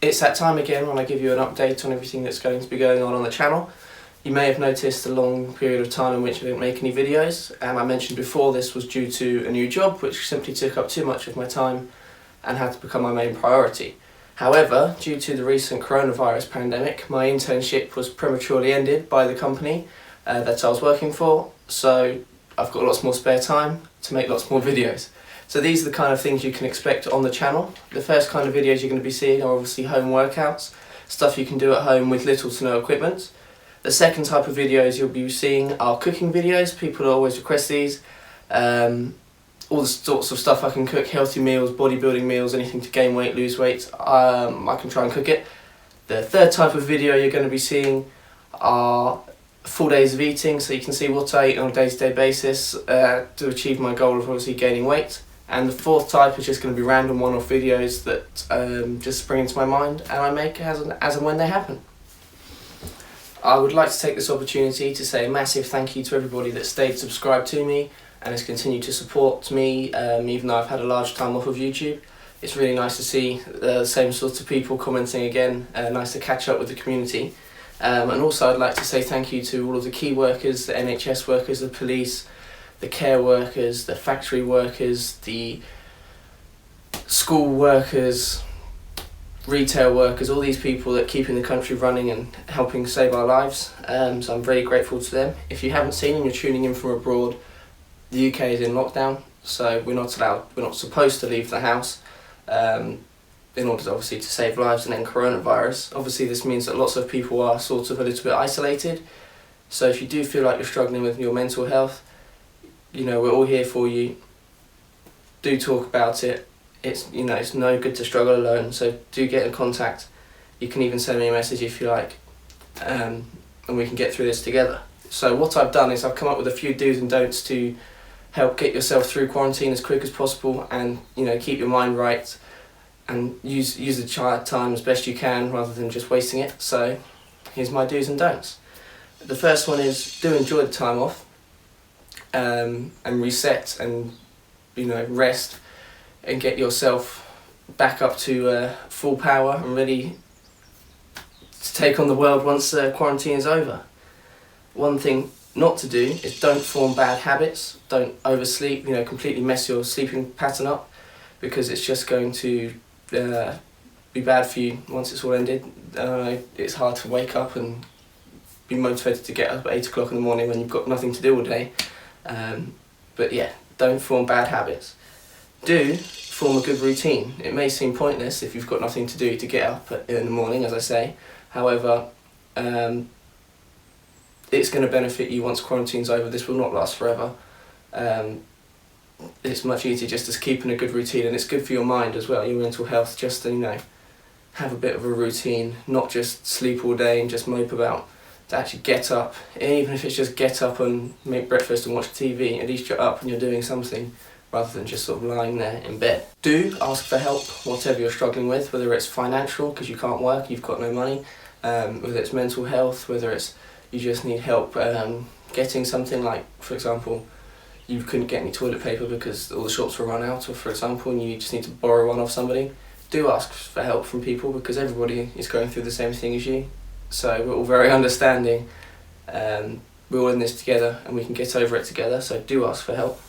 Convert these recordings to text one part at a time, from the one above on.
It's that time again when I give you an update on everything that's going to be going on the channel. You may have noticed a long period of time in which I didn't make any videos, and I mentioned before this was due to a new job which simply took up too much of my time and had to become my main priority. However, due to the recent coronavirus pandemic, my internship was prematurely ended by the company that I was working for, so I've got lots more spare time to make lots more videos. So these are the kind of things you can expect on the channel. The first kind of videos you're going to be seeing are obviously home workouts, stuff you can do at home with little to no equipment. The second type of videos you'll be seeing are cooking videos. People always request these. All the sorts of stuff I can cook, healthy meals, bodybuilding meals, anything to gain weight, lose weight, I can try and cook it. The third type of video you're going to be seeing are full days of eating, so you can see what I eat on a day-to-day basis to achieve my goal of obviously gaining weight. And the fourth type is just going to be random one-off videos that just spring into my mind and I make as and when they happen. I would like to take this opportunity to say a massive thank you to everybody that stayed subscribed to me and has continued to support me even though I've had a large time off of YouTube. It's really nice to see the same sorts of people commenting again, nice to catch up with the community. And also I'd like to say thank you to all of the key workers, the NHS workers, the police, the care workers, the factory workers, the school workers, retail workers, all these people that are keeping the country running and helping save our lives. So I'm very grateful to them. If you haven't seen and you're tuning in from abroad, the UK is in lockdown, so we're not supposed to leave the house in order obviously to save lives and end coronavirus. Obviously this means that lots of people are sort of a little bit isolated, so if you do feel like you're struggling with your mental health, you know, we're all here for you. Do talk about it. It's no good to struggle alone, so do get in contact. You can even send me a message if you like, and we can get through this together. So what I've done is I've come up with a few do's and don'ts to help get yourself through quarantine as quick as possible, and keep your mind right and use the time as best you can rather than just wasting it. So here's my do's and don'ts. The first one is do enjoy the time off and reset and rest and get yourself back up to full power and ready to take on the world once quarantine is over. One thing not to do is don't form bad habits, don't oversleep, completely mess your sleeping pattern up, because it's just going to be bad for you once it's all ended. It's hard to wake up and be motivated to get up at 8 o'clock in the morning when you've got nothing to do all day. But yeah, don't form bad habits. Do form a good routine. It may seem pointless if you've got nothing to do to get up in the morning, as I say. However, it's going to benefit you once quarantine's over. This will not last forever. It's much easier just to keep in a good routine, and it's good for your mind as well, your mental health, just to have a bit of a routine, not just sleep all day and just mope about. To actually get up, even if it's just get up and make breakfast and watch TV, at least you're up and you're doing something rather than just sort of lying there in bed. Do ask for help, whatever you're struggling with, whether it's financial because you can't work, you've got no money, whether it's mental health, whether it's you just need help getting something, like for example you couldn't get any toilet paper because all the shops were run out, or for example and you just need to borrow one off somebody. Do ask for help from people, because everybody is going through the same thing as you. So we're all very understanding, we're all in this together and we can get over it together, so do ask for help.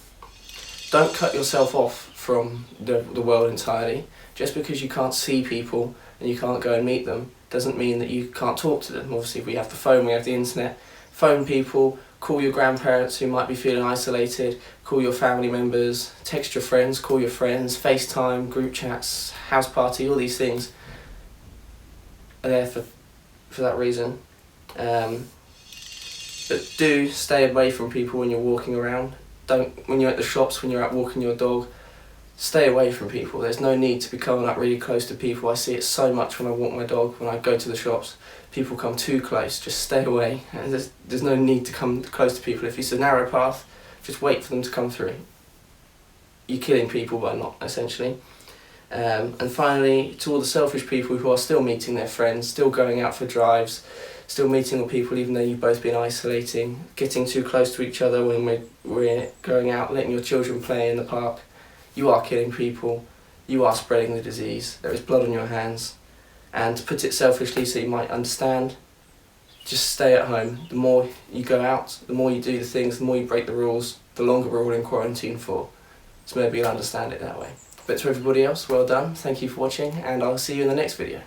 Don't cut yourself off from the world entirely. Just because you can't see people and you can't go and meet them doesn't mean that you can't talk to them. Obviously we have the phone, we have the internet. Phone people, call your grandparents who might be feeling isolated, call your family members, text your friends, call your friends, FaceTime, group chats, house party, all these things are there for that reason. But do stay away from people when you're walking around. When you're at the shops, when you're out walking your dog, stay away from people. There's no need to be coming up really close to people. I see it so much when I walk my dog, when I go to the shops. People come too close, just stay away. And there's no need to come close to people. If it's a narrow path, just wait for them to come through. You're killing people by not, essentially. And finally, to all the selfish people who are still meeting their friends, still going out for drives, still meeting with people even though you've both been isolating, getting too close to each other when we're going out, letting your children play in the park, you are killing people, you are spreading the disease, there is blood on your hands. And to put it selfishly so you might understand, just stay at home. The more you go out, the more you do the things, the more you break the rules, the longer we're all in quarantine for. So maybe you'll understand it that way. But to everybody else, well done, thank you for watching, and I'll see you in the next video.